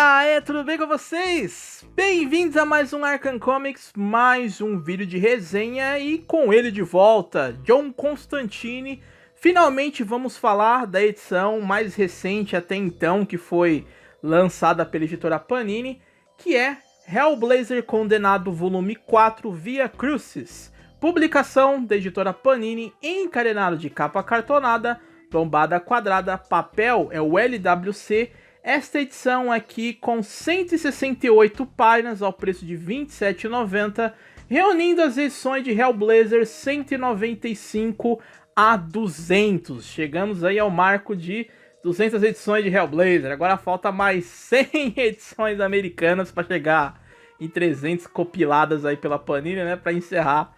aí, tudo bem com vocês? Bem-vindos a mais um Arkham Comics, mais um vídeo de resenha e com ele de volta, John Constantine. Finalmente vamos falar da edição mais recente até então, que foi lançada pela editora Panini, que é Hellblazer Condenado Volume 4 Via Crucis, publicação da editora Panini, encadenado de capa cartonada, lombada quadrada, papel é o LWC. Esta edição aqui com 168 páginas ao preço de R$ 27,90, reunindo as edições de Hellblazer 195 a 200. Chegamos aí ao marco de 200 edições de Hellblazer. Agora falta mais 100 edições americanas para chegar em 300 compiladas aí pela Panini, né, para encerrar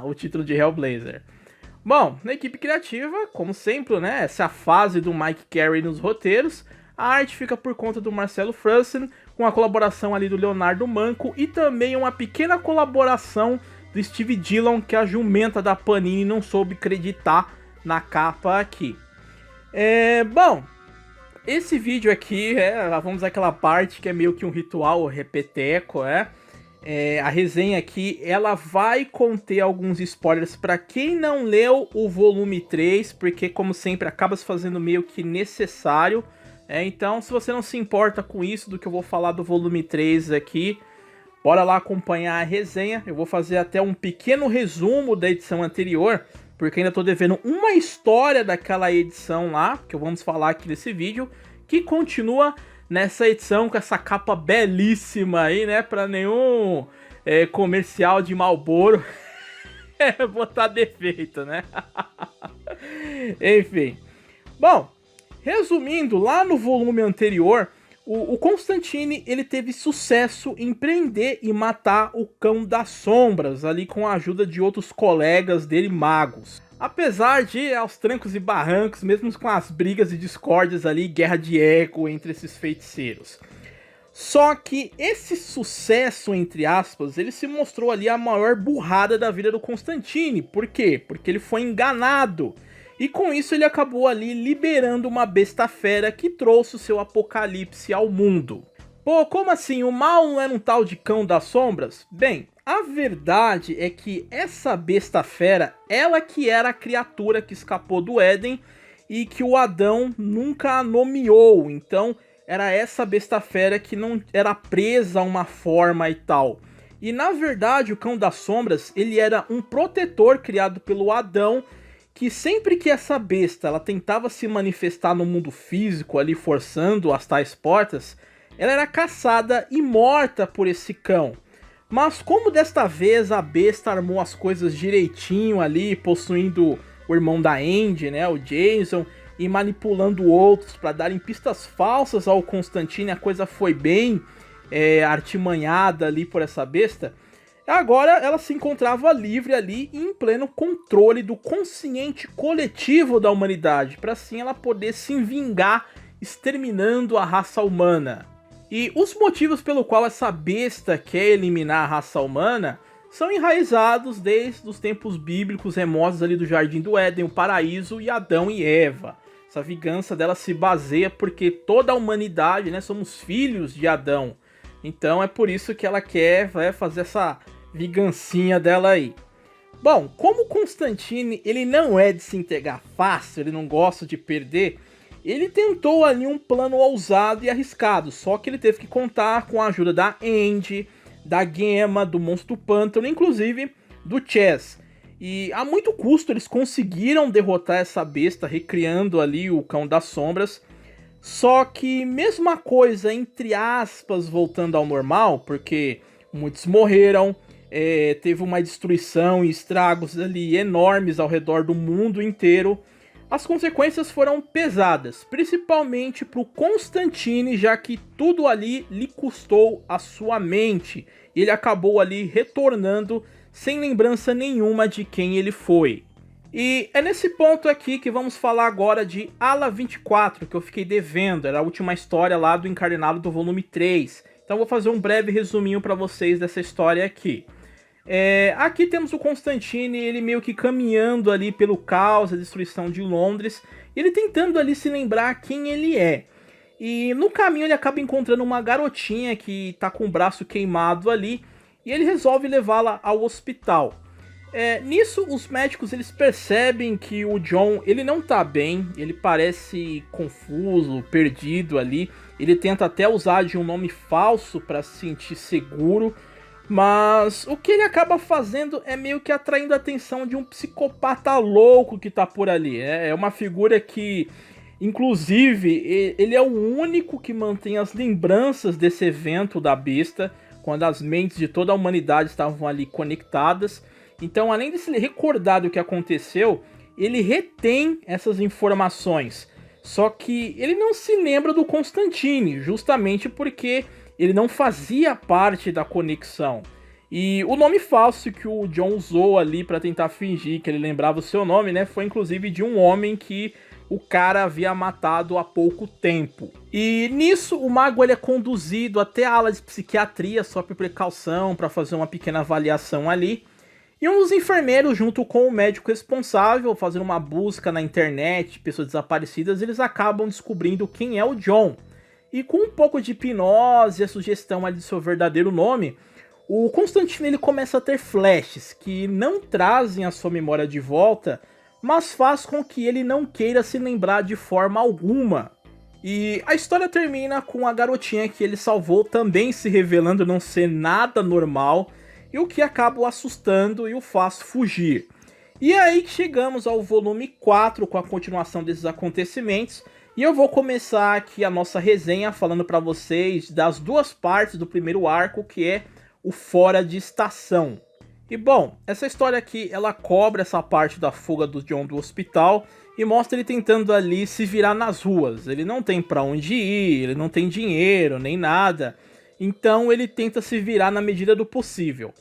o título de Hellblazer. Bom, na equipe criativa, como sempre, né, essa é a fase do Mike Carey nos roteiros. A arte fica por conta do Marcelo Franzen, com a colaboração ali do Leonardo Manco e também uma pequena colaboração do Steve Dillon, que a jumenta da Panini não soube acreditar na capa aqui. Bom, esse vídeo aqui, vamos àquela parte que é meio que um ritual repeteco, a resenha aqui, ela vai conter alguns spoilers para quem não leu o volume 3, porque como sempre acaba se fazendo meio que necessário. Então, se você não se importa com isso, do que eu vou falar do volume 3 aqui, bora lá acompanhar a resenha. Eu vou fazer até um pequeno resumo da edição anterior, porque ainda tô devendo uma história daquela edição lá, que vamos falar aqui nesse vídeo, que continua nessa edição com essa capa belíssima aí, né, para nenhum comercial de Marlboro botar defeito, né? Enfim, bom, resumindo, lá no volume anterior, o Constantine ele teve sucesso em prender e matar o Cão das Sombras, ali com a ajuda de outros colegas dele magos. Apesar de, aos trancos e barrancos, mesmo com as brigas e discórdias ali, guerra de ego entre esses feiticeiros. Só que esse sucesso, entre aspas, ele se mostrou ali a maior burrada da vida do Constantine. Por quê? Porque ele foi enganado. E com isso ele acabou ali liberando uma besta fera que trouxe o seu apocalipse ao mundo. Pô, como assim? O mal não era um tal de Cão das Sombras? Bem, a verdade é que essa besta fera, ela que era a criatura que escapou do Éden e que o Adão nunca nomeou. Então era essa besta fera que não era presa a uma forma e tal. E na verdade o Cão das Sombras, ele era um protetor criado pelo Adão, que sempre que essa besta ela tentava se manifestar no mundo físico, ali forçando as tais portas, ela era caçada e morta por esse cão. Mas como desta vez a besta armou as coisas direitinho ali, possuindo o irmão da Andy, né, o Jason, e manipulando outros para darem pistas falsas ao Constantine, a coisa foi bem artimanhada ali por essa besta. Agora ela se encontrava livre ali e em pleno controle do consciente coletivo da humanidade, para assim ela poder se vingar exterminando a raça humana. E os motivos pelo qual essa besta quer eliminar a raça humana são enraizados desde os tempos bíblicos remotos ali do Jardim do Éden, o paraíso e Adão e Eva. Essa vingança dela se baseia porque toda a humanidade, né, somos filhos de Adão. Então é por isso que ela quer fazer essa vingancinha dela aí. Bom, como Constantine ele não é de se entregar fácil, ele não gosta de perder, ele tentou ali um plano ousado e arriscado, só que ele teve que contar com a ajuda da Andy, da Gemma, do Monstro do Pântano, inclusive do Chess. E a muito custo eles conseguiram derrotar essa besta, recriando ali o Cão das Sombras. Só que mesma coisa, entre aspas, voltando ao normal, porque muitos morreram, teve uma destruição e estragos ali enormes ao redor do mundo inteiro. As consequências foram pesadas, principalmente para o Constantine, já que tudo ali lhe custou a sua mente. Ele acabou ali retornando sem lembrança nenhuma de quem ele foi. E é nesse ponto aqui que vamos falar agora de Ala 24, que eu fiquei devendo, era a última história lá do encadenado do volume 3. Então vou fazer um breve resuminho para vocês dessa história aqui. Aqui temos o Constantine, ele meio que caminhando ali pelo caos, a destruição de Londres, ele tentando ali se lembrar quem ele é. E no caminho ele acaba encontrando uma garotinha que tá com o braço queimado ali, e ele resolve levá-la ao hospital. Nisso, os médicos eles percebem que o John ele não tá bem, ele parece confuso, perdido ali. Ele tenta até usar de um nome falso para se sentir seguro, mas o que ele acaba fazendo é meio que atraindo a atenção de um psicopata louco que tá por ali. É uma figura que, inclusive, ele é o único que mantém as lembranças desse evento da besta, quando as mentes de toda a humanidade estavam ali conectadas. Então, além de se recordar do que aconteceu, ele retém essas informações. Só que ele não se lembra do Constantine, justamente porque ele não fazia parte da conexão. E o nome falso que o John usou ali para tentar fingir que ele lembrava o seu nome, né, foi inclusive de um homem que o cara havia matado há pouco tempo. E nisso o mago ele é conduzido até a ala de psiquiatria, só por precaução, para fazer uma pequena avaliação ali. E um dos enfermeiros, junto com o médico responsável, fazendo uma busca na internet, pessoas desaparecidas, eles acabam descobrindo quem é o John. E com um pouco de hipnose e a sugestão ali do seu verdadeiro nome, o Constantine ele começa a ter flashes que não trazem a sua memória de volta, mas faz com que ele não queira se lembrar de forma alguma. E a história termina com a garotinha que ele salvou também se revelando não ser nada normal, e o que acaba o assustando e o faz fugir. E é aí que chegamos ao volume 4 com a continuação desses acontecimentos, e eu vou começar aqui a nossa resenha falando para vocês das duas partes do primeiro arco, que é o Fora de Estação. E bom, essa história aqui ela cobre essa parte da fuga do John do hospital e mostra ele tentando ali se virar nas ruas. Ele não tem para onde ir, ele não tem dinheiro nem nada. Então ele tenta se virar na medida do possível.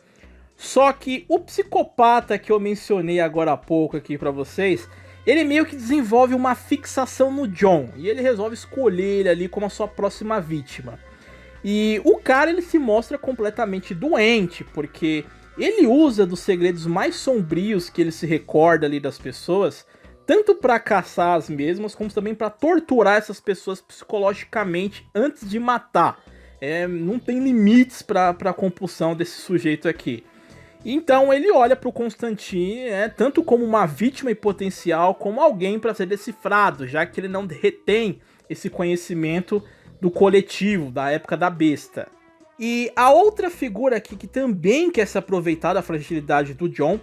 Só que o psicopata que eu mencionei agora há pouco aqui pra vocês, ele meio que desenvolve uma fixação no John. E ele resolve escolher ele ali como a sua próxima vítima. E o cara ele se mostra completamente doente, porque ele usa dos segredos mais sombrios que ele se recorda ali das pessoas, tanto pra caçar as mesmas, como também pra torturar essas pessoas psicologicamente antes de matar. Não tem limites para a compulsão desse sujeito aqui. Então ele olha para o Constantine, tanto como uma vítima em potencial, como alguém para ser decifrado, já que ele não retém esse conhecimento do coletivo, da época da besta. E a outra figura aqui que também quer se aproveitar da fragilidade do John,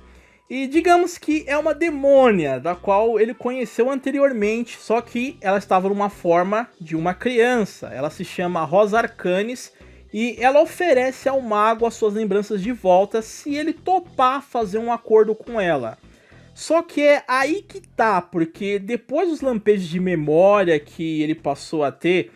e digamos que é uma demônia, da qual ele conheceu anteriormente, só que ela estava numa forma de uma criança. Ela se chama Rosa Arcanis e ela oferece ao mago as suas lembranças de volta se ele topar fazer um acordo com ela. Só que é aí que tá, porque depois dos lampejos de memória que ele passou a ter,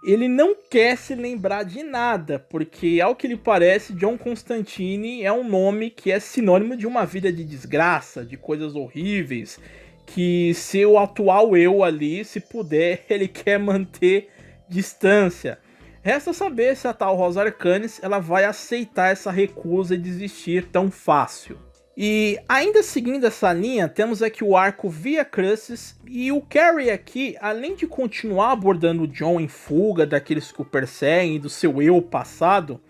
ele não quer se lembrar de nada, porque ao que lhe parece, John Constantine é um nome que é sinônimo de uma vida de desgraça, de coisas horríveis, que seu atual eu ali, se puder, ele quer manter distância. Resta saber se a tal Rosa Arcanis ela vai aceitar essa recusa e desistir tão fácil. E ainda seguindo essa linha, temos aqui o arco Via Crucis, e o Carey aqui, além de continuar abordando o John em fuga daqueles que o perseguem, do seu eu passado,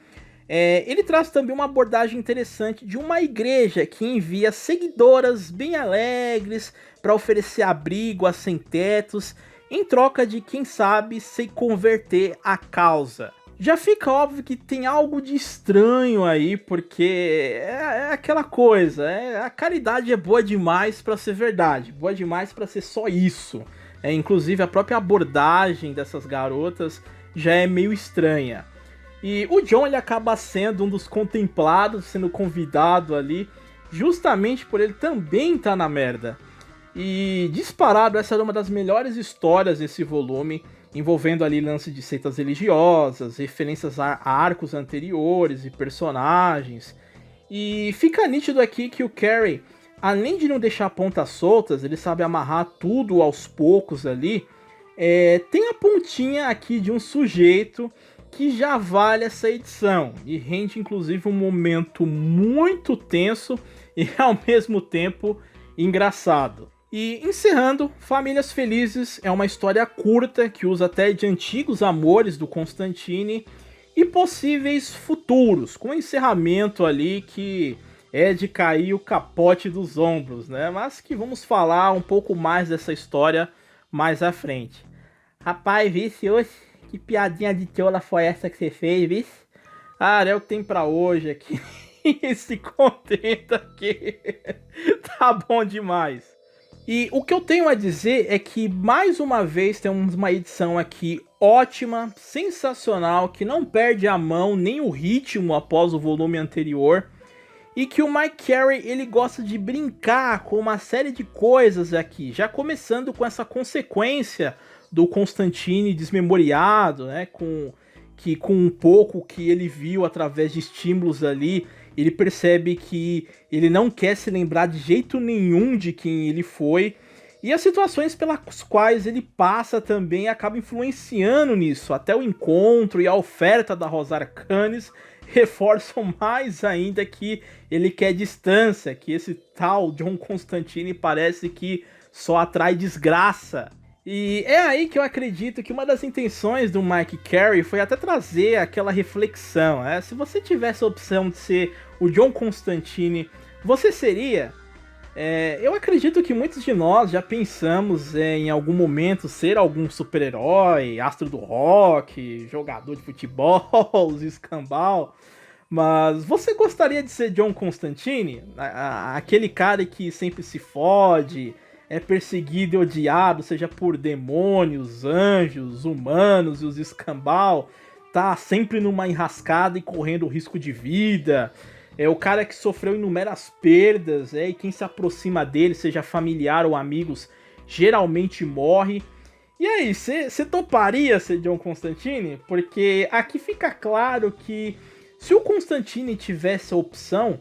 ele traz também uma abordagem interessante de uma igreja que envia seguidoras bem alegres para oferecer abrigo a sem-tetos, em troca de, quem sabe, se converter à causa. Já fica óbvio que tem algo de estranho aí, porque é aquela coisa, a caridade é boa demais para ser verdade, boa demais para ser só isso. Inclusive a própria abordagem dessas garotas já é meio estranha. E o John ele acaba sendo um dos contemplados, sendo convidado ali, justamente por ele também estar na merda. E disparado, essa era uma das melhores histórias desse volume, envolvendo ali lance de seitas religiosas, referências a arcos anteriores e personagens. E fica nítido aqui que o Carey, além de não deixar pontas soltas, ele sabe amarrar tudo aos poucos ali. Tem a pontinha aqui de um sujeito que já vale essa edição e rende inclusive um momento muito tenso e ao mesmo tempo engraçado. E encerrando, Famílias Felizes é uma história curta que usa até de antigos amores do Constantine e possíveis futuros, com um encerramento ali que é de cair o capote dos ombros, né? Mas que vamos falar um pouco mais dessa história mais à frente. Rapaz, vice, hoje, que piadinha de tiola foi essa que você fez, vice? Ah, é o que tem pra hoje aqui. Se contenta aqui. Tá bom demais. E o que eu tenho a dizer é que, mais uma vez, temos uma edição aqui ótima, sensacional, que não perde a mão nem o ritmo após o volume anterior. E que o Mike Carey, ele gosta de brincar com uma série de coisas aqui, já começando com essa consequência do Constantine desmemoriado, né, com um pouco que ele viu através de estímulos ali, ele percebe que ele não quer se lembrar de jeito nenhum de quem ele foi, e as situações pelas quais ele passa também acabam influenciando nisso, até o encontro e a oferta da Rosa Arcanis reforçam mais ainda que ele quer distância, que esse tal John Constantine parece que só atrai desgraça. E é aí que eu acredito que uma das intenções do Mike Carey foi até trazer aquela reflexão, né? Se você tivesse a opção de ser o John Constantine, você seria? Eu acredito que muitos de nós já pensamos em algum momento ser algum super-herói, astro do rock, jogador de futebol, escambau. Mas você gostaria de ser John Constantine? Aquele cara que sempre se fode, é perseguido e odiado, seja por demônios, anjos, humanos e os escambau, tá sempre numa enrascada e correndo risco de vida. É o cara que sofreu inúmeras perdas, e quem se aproxima dele, seja familiar ou amigos, geralmente morre. E aí, você toparia ser John Constantine? Porque aqui fica claro que se o Constantine tivesse a opção,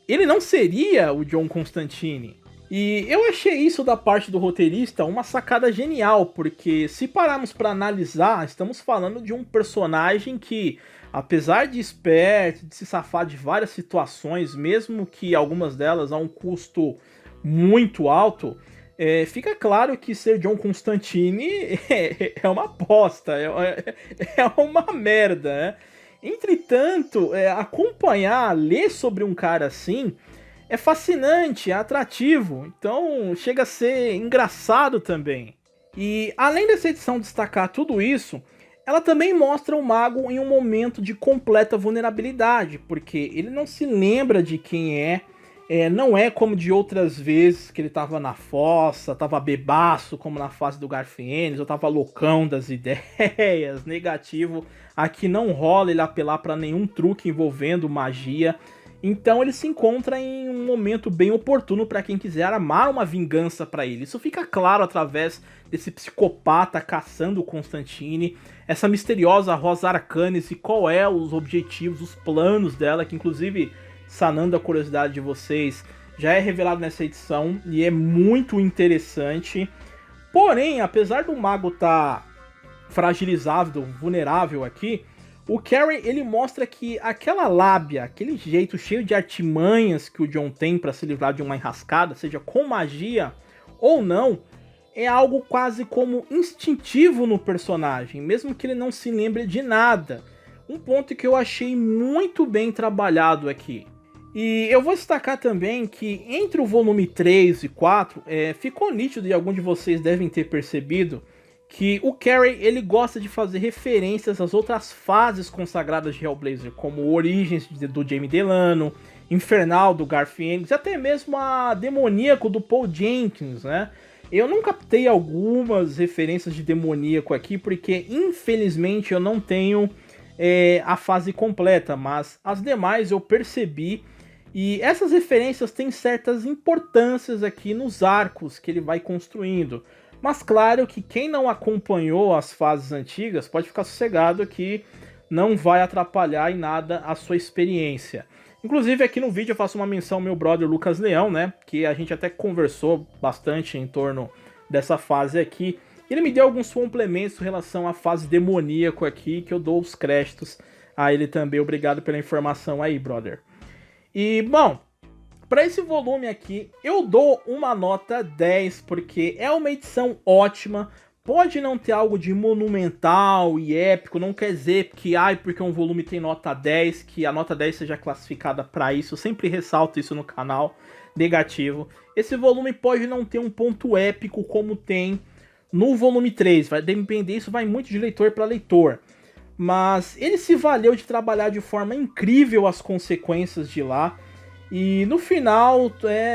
ele não seria o John Constantine. E eu achei isso da parte do roteirista uma sacada genial, porque se pararmos para analisar, estamos falando de um personagem que, apesar de esperto, de se safar de várias situações, mesmo que algumas delas a um custo muito alto, fica claro que ser John Constantine é uma aposta, é uma merda, né? Entretanto, acompanhar, ler sobre um cara assim é fascinante, é atrativo, então chega a ser engraçado também. E além dessa edição destacar tudo isso, ela também mostra o mago em um momento de completa vulnerabilidade, porque ele não se lembra de quem não é como de outras vezes que ele tava na fossa, tava bebaço como na fase do Garfienes, ou tava loucão das ideias, negativo. Aqui não rola ele apelar para nenhum truque envolvendo magia. Então ele se encontra em um momento bem oportuno para quem quiser armar uma vingança para ele. Isso fica claro através desse psicopata caçando o Constantine, essa misteriosa Rosa Arcanis e qual é os objetivos, os planos dela, que inclusive, sanando a curiosidade de vocês, já é revelado nessa edição e é muito interessante. Porém, apesar do mago estar fragilizável, vulnerável aqui, o Carey, ele mostra que aquela lábia, aquele jeito cheio de artimanhas que o John tem para se livrar de uma enrascada, seja com magia ou não, é algo quase como instintivo no personagem, mesmo que ele não se lembre de nada. Um ponto que eu achei muito bem trabalhado aqui. E eu vou destacar também que entre o volume 3 e 4, ficou nítido, e alguns de vocês devem ter percebido, que o Carey, ele gosta de fazer referências às outras fases consagradas de Hellblazer, como Origins do Jamie Delano, Infernal do Garth Ennis, e até mesmo a Demoníaco do Paul Jenkins, né? Eu não captei algumas referências de Demoníaco aqui, porque infelizmente eu não tenho a fase completa, mas as demais eu percebi, e essas referências têm certas importâncias aqui nos arcos que ele vai construindo. Mas claro que quem não acompanhou as fases antigas pode ficar sossegado que não vai atrapalhar em nada a sua experiência. Inclusive aqui no vídeo eu faço uma menção ao meu brother Lucas Leão, né? Que a gente até conversou bastante em torno dessa fase aqui. Ele me deu alguns complementos em relação à fase demoníaco aqui, que eu dou os créditos a ele também. Obrigado pela informação aí, brother. E, bom, Para esse volume aqui, eu dou uma nota 10, porque é uma edição ótima. Pode não ter algo de monumental e épico, não quer dizer que, porque um volume tem nota 10, que a nota 10 seja classificada para isso. Eu sempre ressalto isso no canal, negativo. Esse volume pode não ter um ponto épico como tem no volume 3, vai depender, isso vai muito de leitor para leitor. Mas ele se valeu de trabalhar de forma incrível as consequências de lá. E no final,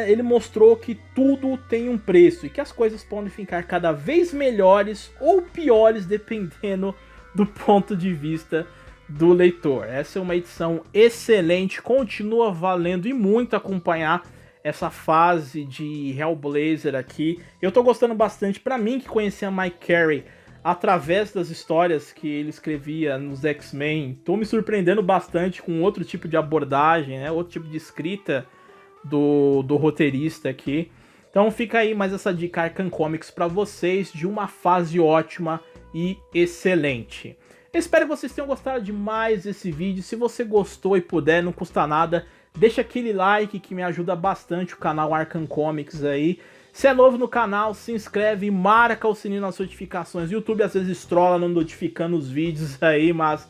ele mostrou que tudo tem um preço e que as coisas podem ficar cada vez melhores ou piores dependendo do ponto de vista do leitor. Essa é uma edição excelente, continua valendo e muito acompanhar essa fase de Hellblazer aqui. Eu tô gostando bastante. Pra mim, que conhecia Mike Carey através das histórias que ele escrevia nos X-Men, tô me surpreendendo bastante com outro tipo de abordagem, né? Outro tipo de escrita do roteirista aqui. Então fica aí mais essa dica Arkham Comics para vocês, de uma fase ótima e excelente. Eu espero que vocês tenham gostado demais desse vídeo. Se você gostou e puder, não custa nada, deixa aquele like que me ajuda bastante o canal Arkham Comics aí. Se é novo no canal, se inscreve e marca o sininho nas notificações. O YouTube às vezes trola não notificando os vídeos aí, mas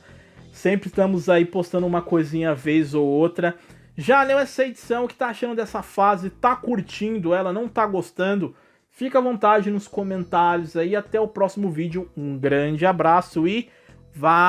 sempre estamos aí postando uma coisinha vez ou outra. Já leu essa edição? O que tá achando dessa fase? Tá curtindo ela? Não tá gostando? Fica à vontade nos comentários aí. Até o próximo vídeo. Um grande abraço e valeu!